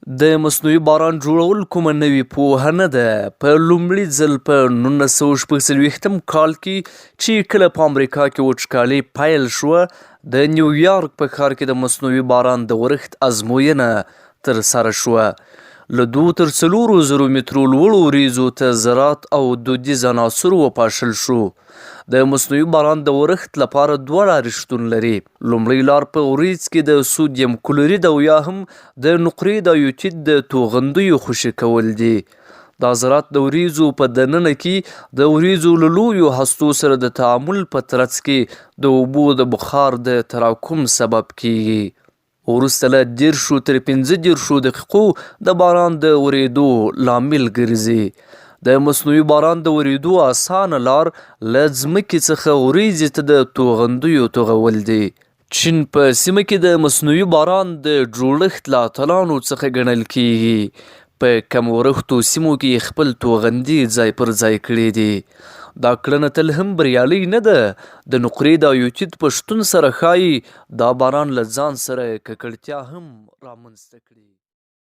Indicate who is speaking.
Speaker 1: د مصنوعي باران جوړول کومه نوې پوهه نه ده. په لومړي ځل په 1946 کال کې چې کله په امریکا کې وچکالي پیل شوه، د نیویارک په ښار کې د مصنوعي باران د ورښت ازموینه ترسره شوه. له 2 تر 4 زرو مترو لوړو وریځو ته زراعت او دودیز عناصر وپاشل شو. د مصنوعي باران د ورښت لپاره 2 لارې شتون لري. لومړی لار په وریځ کې د سودیم کلورید او یا هم د نقرې د ایوتید د توغندیو خوشې کول دي. دا زراعت د وریځو په دننه کې د وریځو له لویو هستو سره د تعامل په ترڅ کې د اوبو د بخار د تراکم سبب کیږي. وروسته له 10 تر 15 دقیقو د باران د ورېدو لامل ګرځي. د مصنوعي باران د ورېدو اسانه لار له ځمکې څخه وریځې ته د توغندیو توغول دي. چین په سیمه کې د مصنوعي باران د جوړښت له اتلانو څخه ګڼل کیږي. په کم ورښتو سیمو کې خپل توغندي ځای پر ځای کړي دي. دا کړنه تل هم بریالۍ نه ده. د نقرې د ایوتید په شتون سره ښایي دا باران له ځان سره ککړتیا هم رامنځته کړي.